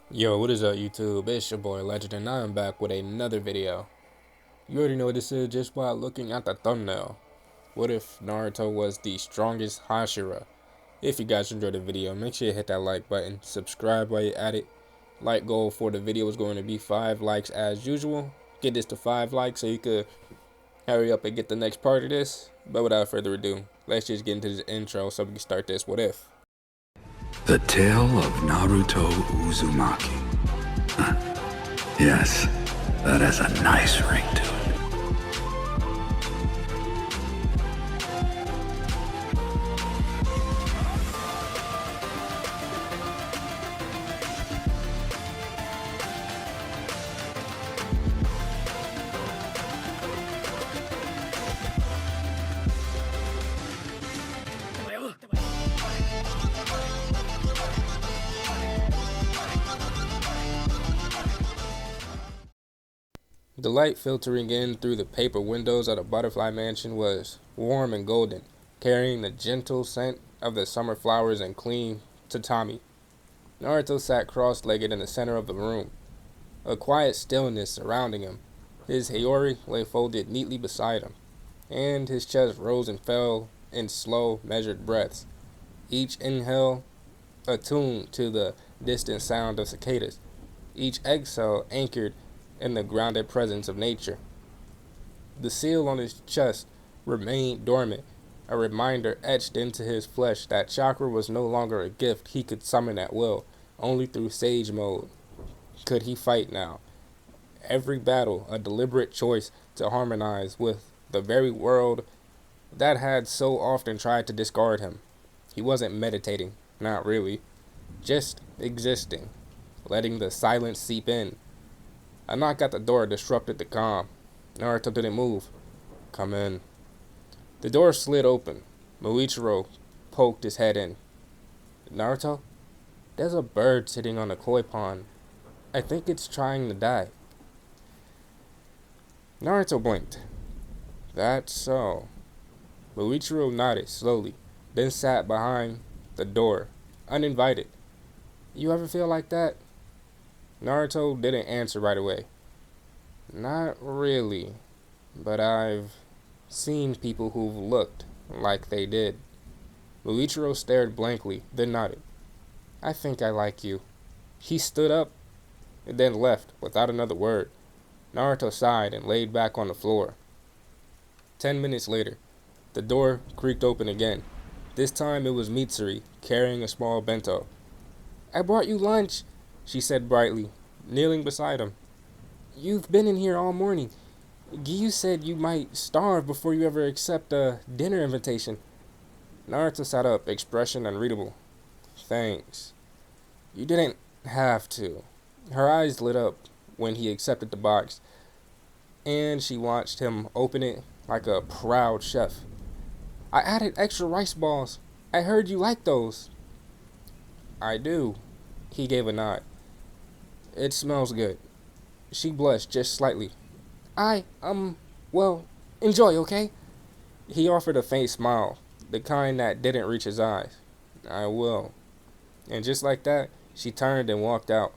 Yo, what is up YouTube? It's your boy Legend and I am back with another video. You already know what this is just by looking at the thumbnail. What if Naruto was the strongest Hashira? If you guys enjoyed the video, make sure you hit that like button, subscribe while you're at it. Like goal for the video is going to be 5 likes as usual. Get this to 5 likes so you could hurry up and get the next part of this. But without further ado, let's just get into the intro so we can start this what if. The Tale of Naruto Uzumaki. Huh. Yes, that has a nice ring to it. The light filtering in through the paper windows of the butterfly mansion was warm and golden, carrying the gentle scent of the summer flowers and clean tatami. Naruto sat cross-legged in the center of the room, a quiet stillness surrounding him. His Hiyori lay folded neatly beside him, and his chest rose and fell in slow, measured breaths, each inhale attuned to the distant sound of cicadas, each exhale anchored in the grounded presence of nature. The seal on his chest remained dormant, a reminder etched into his flesh that chakra was no longer a gift he could summon at will. Only through sage mode could he fight now. Every battle a deliberate choice to harmonize with the very world that had so often tried to discard him. He wasn't meditating, not really, just existing, letting the silence seep in. A knock at the door disrupted the calm. Naruto didn't move. Come in. The door slid open. Muichiro poked his head in. Naruto, there's a bird sitting on a koi pond. I think it's trying to die. Naruto blinked. That's so. Muichiro nodded slowly, then sat behind the door, uninvited. You ever feel like that? Naruto didn't answer right away. Not really, but I've seen people who've looked like they did. Muichiro stared blankly, then nodded. I think I like you. He stood up and then left without another word. Naruto sighed and laid back on the floor. 10 minutes later, the door creaked open again. This time it was Mitsuri, carrying a small bento. I brought you lunch, she said brightly, kneeling beside him. You've been in here all morning. Giyu said you might starve before you ever accept a dinner invitation. Naruto sat up, expression unreadable. Thanks. You didn't have to. Her eyes lit up when he accepted the box, and she watched him open it like a proud chef. I added extra rice balls. I heard you like those. I do. He gave a nod. It smells good. She blushed just slightly. Well, enjoy, okay? He offered a faint smile, the kind that didn't reach his eyes. I will. And just like that, she turned and walked out,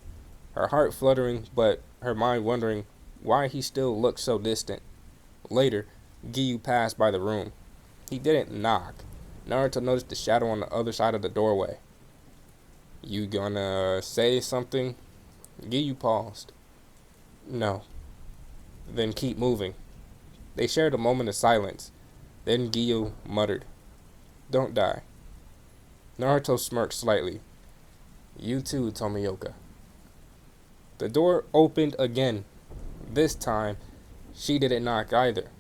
her heart fluttering, but her mind wondering why he still looked so distant. Later, Giyu passed by the room. He didn't knock. Naruto noticed the shadow on the other side of the doorway. You gonna say something? Giyu paused. No. Then keep moving. They shared a moment of silence. Then Giyu muttered, Don't die. Naruto smirked slightly. You too, Tomioka. The door opened again. This time, she didn't knock either.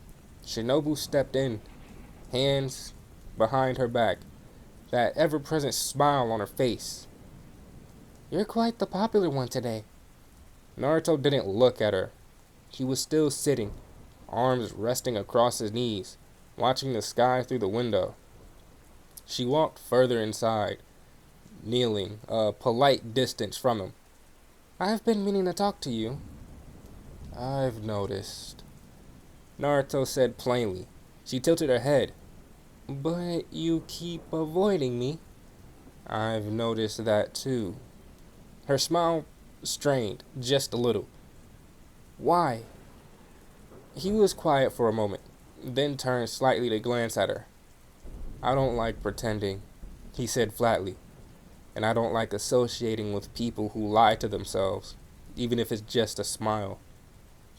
Shinobu stepped in, hands behind her back, that ever-present smile on her face. You're quite the popular one today. Naruto didn't look at her. He was still sitting, arms resting across his knees, watching the sky through the window. She walked further inside, kneeling, a polite distance from him. I've been meaning to talk to you. I've noticed, Naruto said plainly. She tilted her head. But you keep avoiding me. I've noticed that too. Her smile strained just a little. Why? He was quiet for a moment, then turned slightly to glance at her. I don't like pretending, he said flatly, and I don't like associating with people who lie to themselves, even if it's just a smile.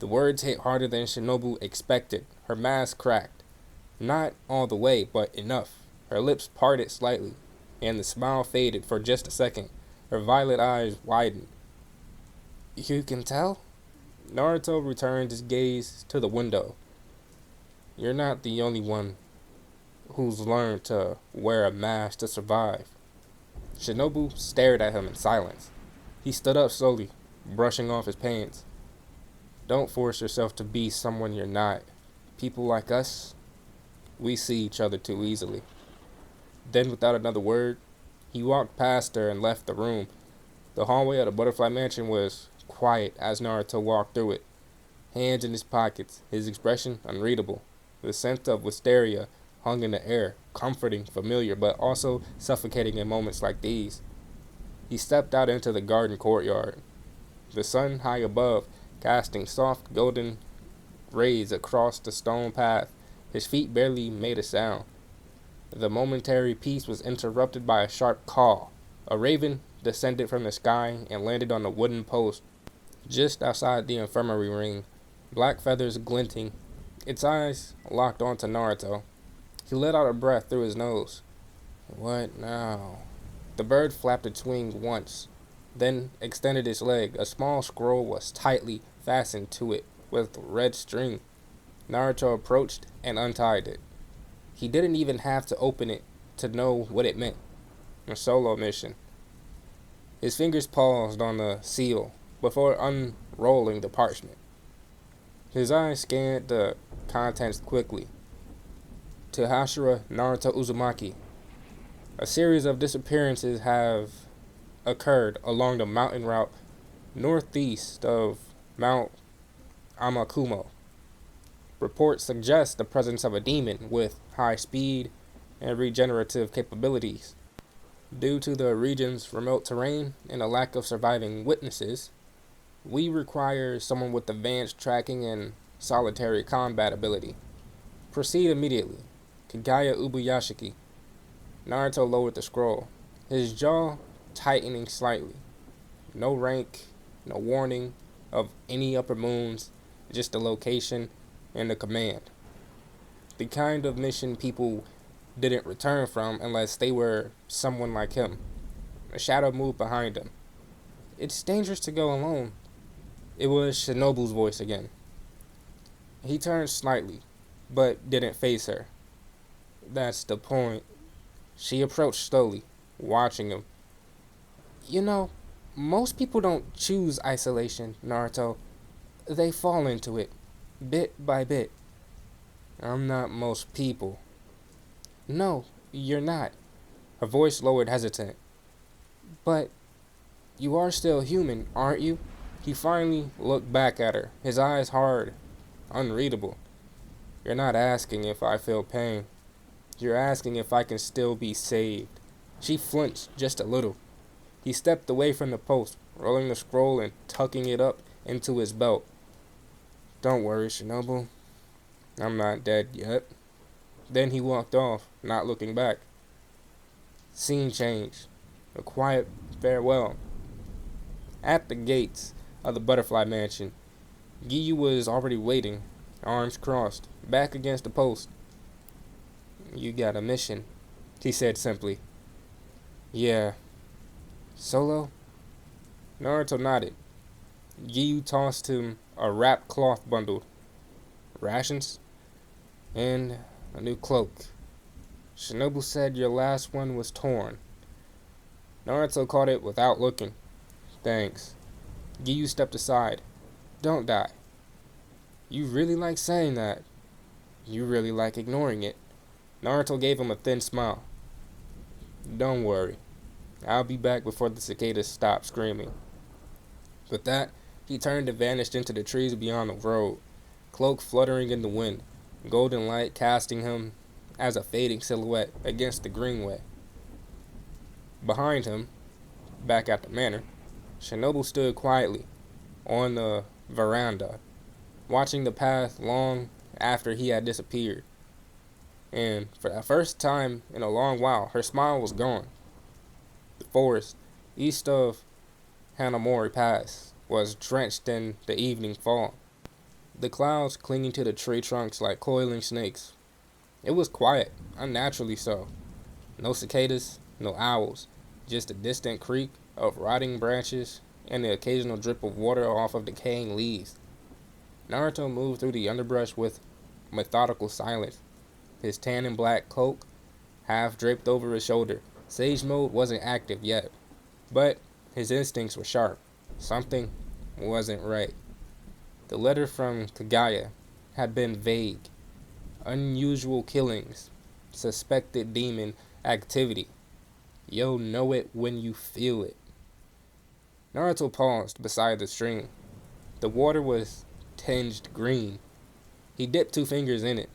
The words hit harder than Shinobu expected. Her mask cracked. Not all the way, but enough. Her lips parted slightly, and the smile faded for just a second. Her violet eyes widened. You can tell? Naruto returned his gaze to the window. You're not the only one who's learned to wear a mask to survive. Shinobu stared at him in silence. He stood up slowly, brushing off his pants. Don't force yourself to be someone you're not. People like us, we see each other too easily. Then, without another word, he walked past her and left the room. The hallway of the Butterfly Mansion was quiet as Naruto walked through it, hands in his pockets, his expression unreadable. The scent of wisteria hung in the air, comforting, familiar, but also suffocating in moments like these. He stepped out into the garden courtyard, the sun high above, casting soft golden rays across the stone path. His feet barely made a sound. The momentary peace was interrupted by a sharp call. A raven descended from the sky and landed on a wooden post just outside the infirmary ring, black feathers glinting. Its eyes locked onto Naruto. He let out a breath through his nose. What now? The bird flapped its wings once, then extended its leg. A small scroll was tightly fastened to it with red string. Naruto approached and untied it. He didn't even have to open it to know what it meant. A solo mission. His fingers paused on the seal before unrolling the parchment. His eyes scanned the contents quickly. To Hashira Naruto Uzumaki. A series of disappearances have occurred along the mountain route northeast of Mount Amakumo. Reports suggest the presence of a demon with high speed and regenerative capabilities. Due to the region's remote terrain and a lack of surviving witnesses, we require someone with advanced tracking and solitary combat ability. Proceed immediately. Kagaya Ubuyashiki. Naruto lowered the scroll, his jaw tightening slightly. No rank, no warning of any upper moons, just the location and the command. The kind of mission people didn't return from unless they were someone like him. A shadow moved behind him. It's dangerous to go alone. It was Shinobu's voice again. He turned slightly, but didn't face her. That's the point. She approached slowly, watching him. You know, most people don't choose isolation, Naruto. They fall into it, bit by bit. I'm not most people. No, you're not. Her voice lowered hesitant. But you are still human, aren't you? He finally looked back at her, his eyes hard, unreadable. You're not asking if I feel pain. You're asking if I can still be saved. She flinched just a little. He stepped away from the post, rolling the scroll and tucking it up into his belt. Don't worry, Shinobu. I'm not dead yet. Then he walked off, not looking back. Scene changed. A quiet farewell. At the gates of the Butterfly Mansion, Giyu was already waiting, arms crossed, back against the post. You got a mission, he said simply. Yeah. Solo? Naruto nodded. Giyu tossed him a wrapped cloth bundle. Rations? And a new cloak. Shinobu said your last one was torn. Naruto caught it without looking. Thanks. Giyu stepped aside. Don't die. You really like saying that. You really like ignoring it. Naruto gave him a thin smile. Don't worry. I'll be back before the cicadas stop screaming. With that, he turned and vanished into the trees beyond the road, cloak fluttering in the wind, golden light casting him as a fading silhouette against the greenway. Behind him, back at the manor, Shinobu stood quietly on the veranda, watching the path long after he had disappeared. And for the first time in a long while, her smile was gone. The forest east of Hanamori Pass was drenched in the evening fog, the clouds clinging to the tree trunks like coiling snakes. It was quiet, unnaturally so. No cicadas, no owls, just a distant creak of rotting branches and the occasional drip of water off of decaying leaves. Naruto moved through the underbrush with methodical silence, his tan and black cloak half draped over his shoulder. Sage mode wasn't active yet, but his instincts were sharp. Something wasn't right. The letter from Kagaya had been vague. Unusual killings, suspected demon activity. You'll know it when you feel it. Naruto paused beside the stream. The water was tinged green. He dipped 2 fingers in it.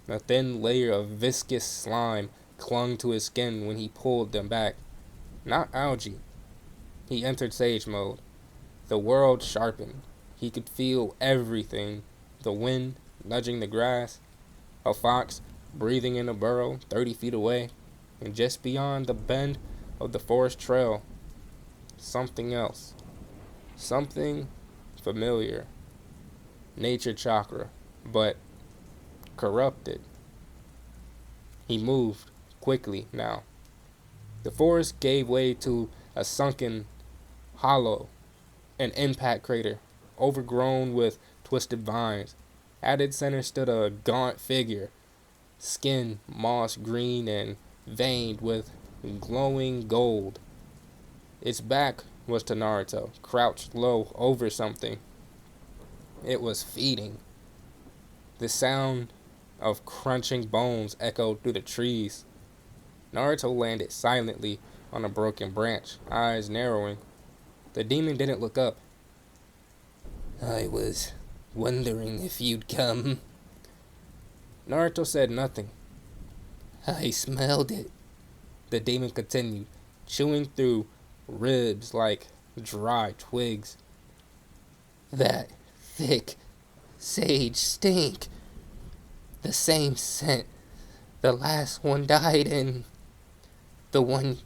A thin layer of viscous slime clung to his skin when he pulled them back. Not algae. He entered Sage mode. The world sharpened. He could feel everything. The wind nudging the grass, a fox breathing in a burrow 30 feet away, and just beyond the bend of the forest trail, something else. Something familiar. Nature chakra, but corrupted. He moved quickly now. The forest gave way to a sunken hollow, an impact crater, overgrown with twisted vines. At its center stood a gaunt figure, skin moss green and veined with glowing gold. Its back was to Naruto, crouched low over something. It was feeding. The sound of crunching bones echoed through the trees. Naruto landed silently on a broken branch, eyes narrowing. The demon didn't look up. I was wondering if you'd come. Naruto said nothing. I smelled it, the demon continued, chewing through ribs like dry twigs. That thick sage stink. The same scent the last one died in. The one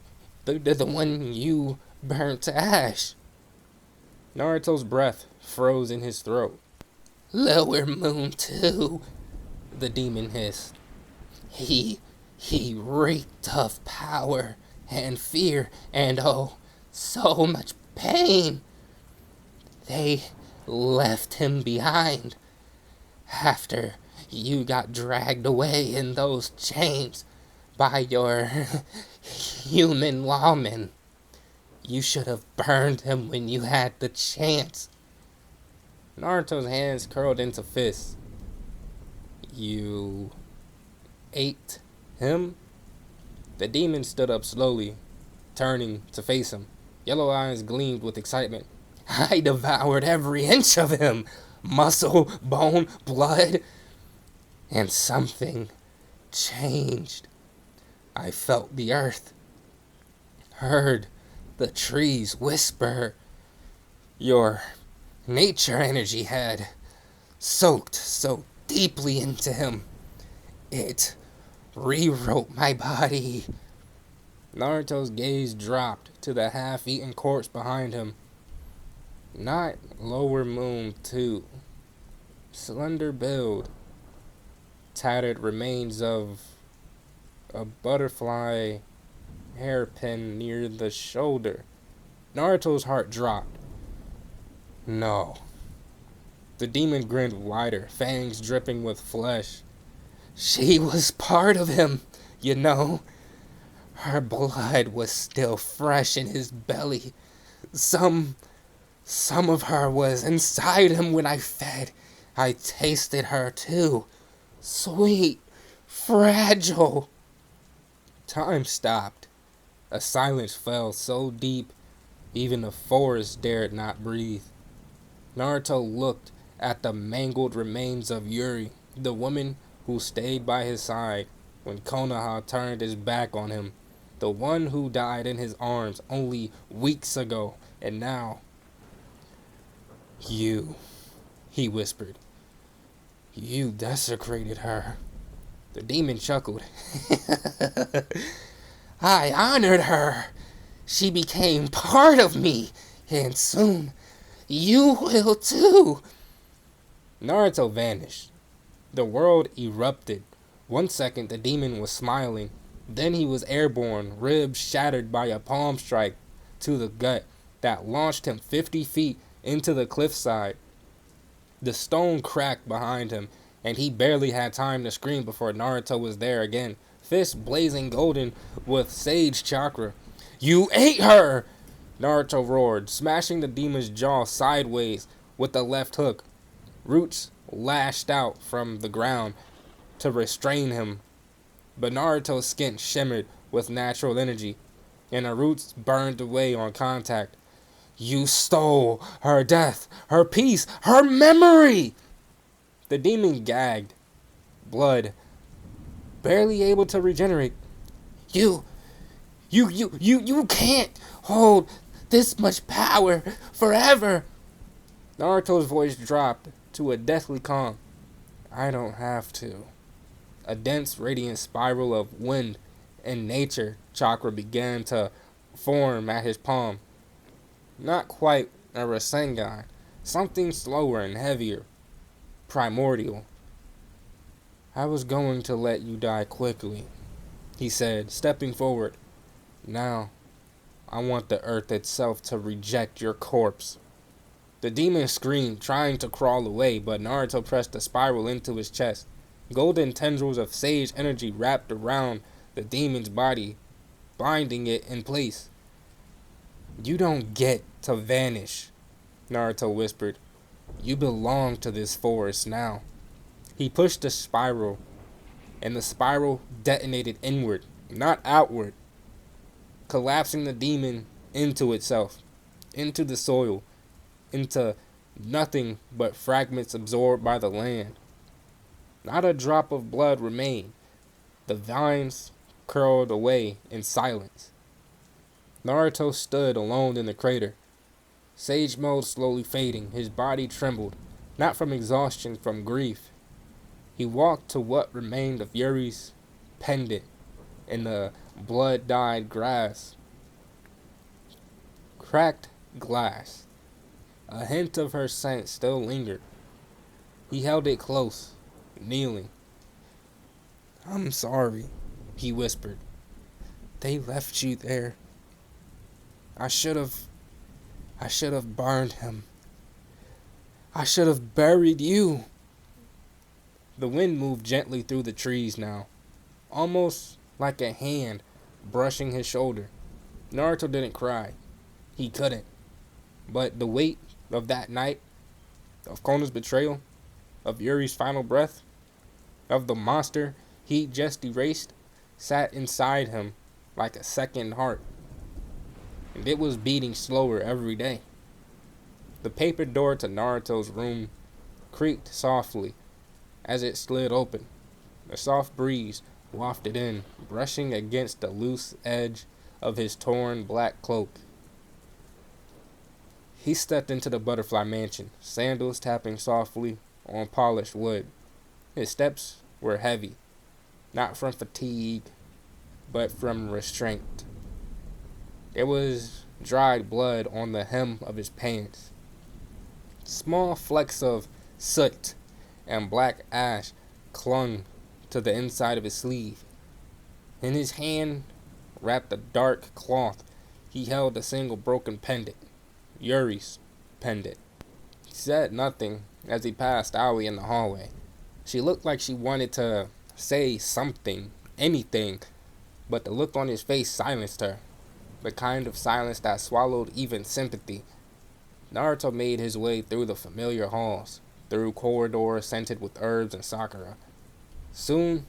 you burnt to ash. Naruto's breath froze in his throat. Lower Moon too, the demon hissed. He reeked of power and fear and oh, so much pain. They left him behind after you got dragged away in those chains by your human lawmen. You should have burned him when you had the chance. Naruto's hands curled into fists. You ate him? The demon stood up slowly, turning to face him. Yellow eyes gleamed with excitement. I devoured every inch of him. Muscle, bone, blood. And something changed. I felt the earth. Heard the trees whisper. Your nature energy had soaked so deeply into him. It rewrote my body. Naruto's gaze dropped to the half-eaten corpse behind him. Not Lower Moon 2. Slender build. Tattered remains of a butterfly hairpin near the shoulder. Naruto's heart dropped. No. The demon grinned wider, fangs dripping with flesh. She was part of him, you know. Her blood was still fresh in his belly. Some of her was inside him when I fed. I tasted her too. Sweet, fragile. Time stopped. A silence fell so deep, even the forest dared not breathe. Naruto looked at the mangled remains of Yuri, the woman who stayed by his side when Konoha turned his back on him, the one who died in his arms only weeks ago And now, you, he whispered, you desecrated her. The demon chuckled. I honored her. She became part of me, and soon you will too. Naruto vanished. The world erupted. 1 second the demon was smiling, then he was airborne, ribs shattered by a palm strike to the gut that launched him 50 feet into the cliffside. The stone cracked behind him, and he barely had time to scream before Naruto was there again, fist blazing golden with sage chakra. You ate her! Naruto roared, smashing the demon's jaw sideways with the left hook. Roots lashed out from the ground to restrain him, but Naruto's skin shimmered with natural energy, and the roots burned away on contact. You stole her death, her peace, her memory! The demon gagged, blood, barely able to regenerate. You can't hold this much power forever. Naruto's voice dropped to a deathly calm. I don't have to. A dense radiant spiral of wind and nature chakra began to form at his palm. Not quite a Rasengan, something slower and heavier, primordial. I was going to let you die quickly, he said, stepping forward. Now, I want the earth itself to reject your corpse. The demon screamed, trying to crawl away, but Naruto pressed the spiral into his chest. Golden tendrils of sage energy wrapped around the demon's body, binding it in place. You don't get to vanish, Naruto whispered. You belong to this forest now. He pushed the spiral, and the spiral detonated inward, not outward, collapsing the demon into itself, into the soil, into nothing but fragments absorbed by the land. Not a drop of blood remained. The vines curled away in silence. Naruto stood alone in the crater, sage mode slowly fading. His body trembled, not from exhaustion, from grief. He walked to what remained of Yuri's pendant in the blood-dyed grass. Cracked glass. A hint of her scent still lingered. He held it close, kneeling. I'm sorry, he whispered. They left you there. I should have burned him. I should have buried you. The wind moved gently through the trees now, almost like a hand brushing his shoulder. Naruto didn't cry. He couldn't. But the weight of that night, of Kono's betrayal, of Yuri's final breath, of the monster he'd just erased, sat inside him like a second heart. And it was beating slower every day. The paper door to Naruto's room creaked softly as it slid open. A soft breeze wafted in, brushing against the loose edge of his torn black cloak. He stepped into the butterfly mansion, sandals tapping softly on polished wood. His steps were heavy, not from fatigue, but from restraint. There was dried blood on the hem of his pants. Small flecks of soot and black ash clung to the inside of his sleeve. In his hand, wrapped a dark cloth, he held a single broken pendant. Yuri's pendant. He said nothing as he passed Aoi in the hallway. She looked like she wanted to say something, anything, but the look on his face silenced her. The kind of silence that swallowed even sympathy. Naruto made his way through the familiar halls, through corridors scented with herbs and sakura. Soon,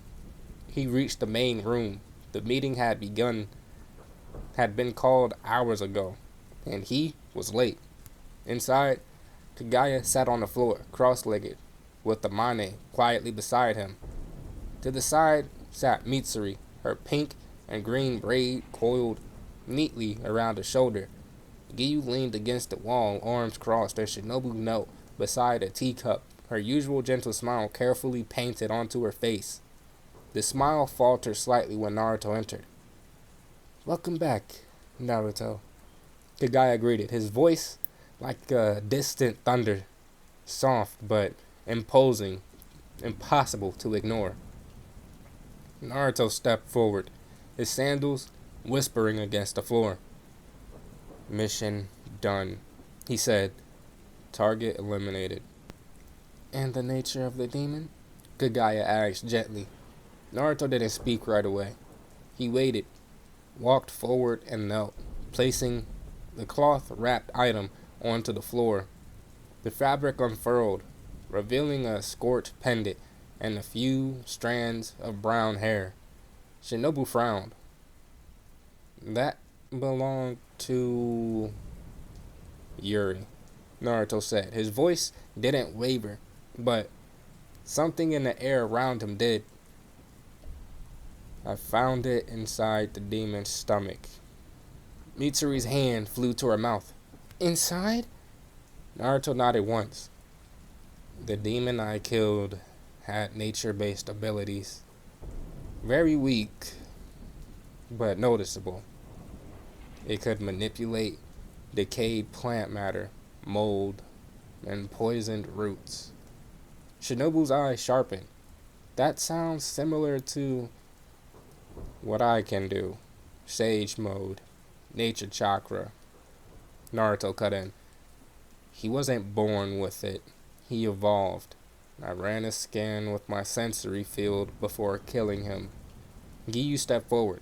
he reached the main room. The meeting had been called hours ago, and he was late. Inside, Kagaya sat on the floor, cross-legged, with the Mane quietly beside him. To the side sat Mitsuri, her pink and green braid coiled neatly around her shoulder. Giyu leaned against the wall, arms crossed, as Shinobu knelt beside a teacup, her usual gentle smile carefully painted onto her face. The smile faltered slightly when Naruto entered. "Welcome back, Naruto," Kagaya greeted, his voice like distant thunder, soft but imposing, impossible to ignore. Naruto stepped forward, his sandals whispering against the floor. "Mission done," he said. "Target eliminated." "And the nature of the demon?" Kagaya asked gently. Naruto didn't speak right away. He waited, walked forward, and knelt, placing the cloth-wrapped item onto the floor. The fabric unfurled, revealing a scorched pendant and a few strands of brown hair. Shinobu frowned. "That belonged to Yuri," Naruto said. His voice didn't waver, but something in the air around him did. "I found it inside the demon's stomach." Mitsuri's hand flew to her mouth. "Inside?" Naruto nodded once. "The demon I killed had nature-based abilities. Very weak, but noticeable. It could manipulate decayed plant matter, mold, and poisoned roots." Shinobu's eyes sharpened. "That sounds similar to what I can do. Sage mode, nature chakra." Naruto cut in. "He wasn't born with it. He evolved. I ran a scan with my sensory field before killing him." Giyu stepped forward.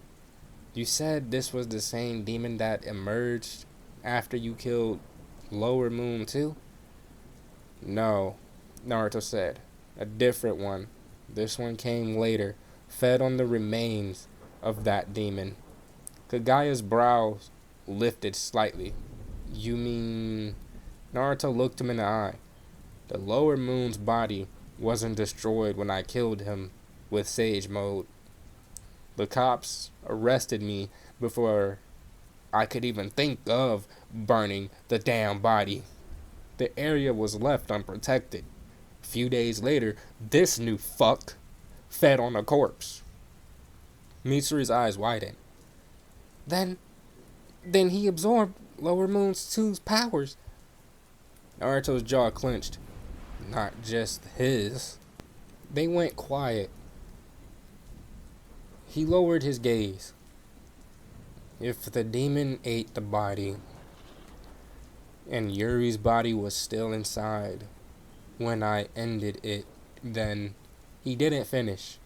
"You said this was the same demon that emerged after you killed Lower Moon too?" "No," Naruto said. "A different one. This one came later, fed on the remains of that demon." Kagaya's brows lifted slightly. "You mean..." Naruto looked him in the eye. "The Lower Moon's body wasn't destroyed when I killed him with Sage Mode. The cops arrested me before I could even think of burning the damn body. The area was left unprotected. A few days later, this new fuck fed on a corpse." Mitsuri's eyes widened. Then he absorbed Lower Moon's 2's powers." Naruto's jaw clenched. "Not just his." They went quiet. He lowered his gaze. "If the demon ate the body, and Yuri's body was still inside when I ended it, then..." He didn't finish.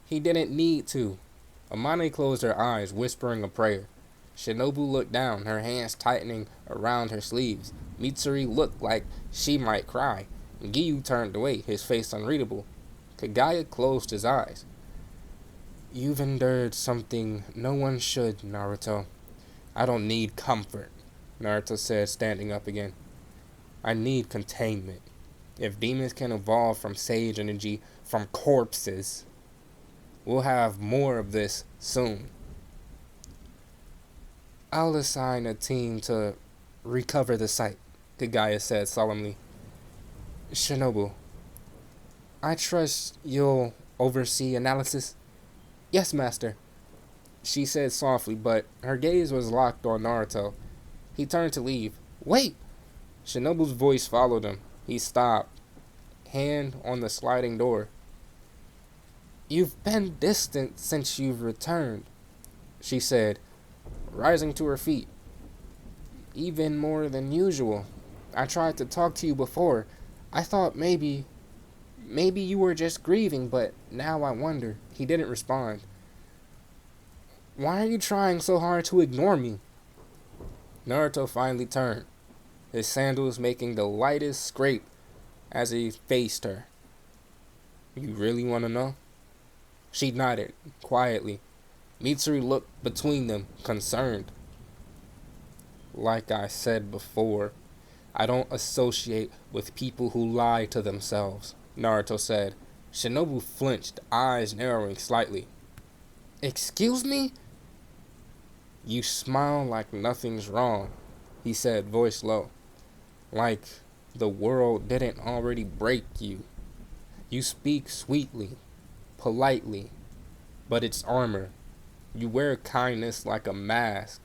He didn't need to. Amane closed her eyes, whispering a prayer. Shinobu looked down, her hands tightening around her sleeves. Mitsuri looked like she might cry. Giyu turned away, his face unreadable. Kagaya closed his eyes. "You've endured something no one should, Naruto." "I don't need comfort," Naruto said, standing up again. "I need containment. If demons can evolve from sage energy from corpses, we'll have more of this soon." "I'll assign a team to recover the site," Kagaya said solemnly. "Shinobu, I trust you'll oversee analysis." "Yes, master," she said softly, but her gaze was locked on Naruto. He turned to leave. "Wait!" Shinobu's voice followed him. He stopped, hand on the sliding door. "You've been distant since you've returned," she said, rising to her feet. "Even more than usual. I tried to talk to you before. I thought maybe you were just grieving, but now I wonder." He didn't respond. "Why are you trying so hard to ignore me?" Naruto finally turned, his sandals making the lightest scrape as he faced her. "You really want to know?" She nodded, quietly. Mitsuri looked between them, concerned. "Like I said before, I don't associate with people who lie to themselves," Naruto said. Shinobu flinched, eyes narrowing slightly. "Excuse me?" "You smile like nothing's wrong." he said, voice low. Like the world didn't already break you. You speak sweetly, politely, but it's armor. You wear kindness like a mask.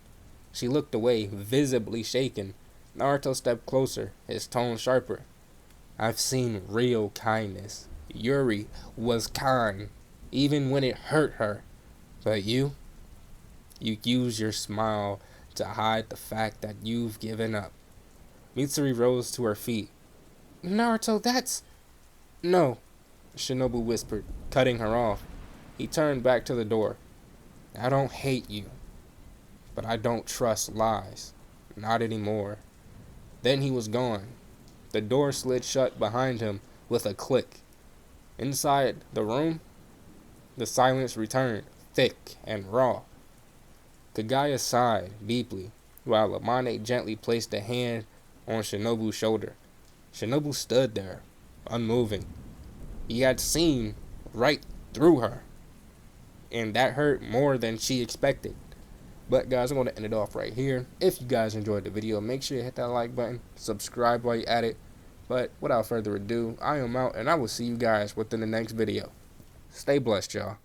She looked away, visibly shaken. Naruto stepped closer, his tone sharper. I've seen real kindness. Yuri was kind, even when it hurt her. But you use your smile to hide the fact that you've given up. Mitsuri rose to her feet. Naruto, that's... No, Shinobu whispered, cutting her off. He turned back to the door. I don't hate you, but I don't trust lies. Not anymore. Then he was gone. The door slid shut behind him with a click. Inside the room, the silence returned, thick and raw. Kagaya sighed deeply, while Amane gently placed a hand on Shinobu's shoulder. Shinobu stood there, unmoving. He had seen right through her, and that hurt more than she expected. But guys, I'm going to end it off right here. If you guys enjoyed the video, make sure you hit that like button, subscribe while you're at it. But without further ado, I am out, and I will see you guys within the next video. Stay blessed, y'all.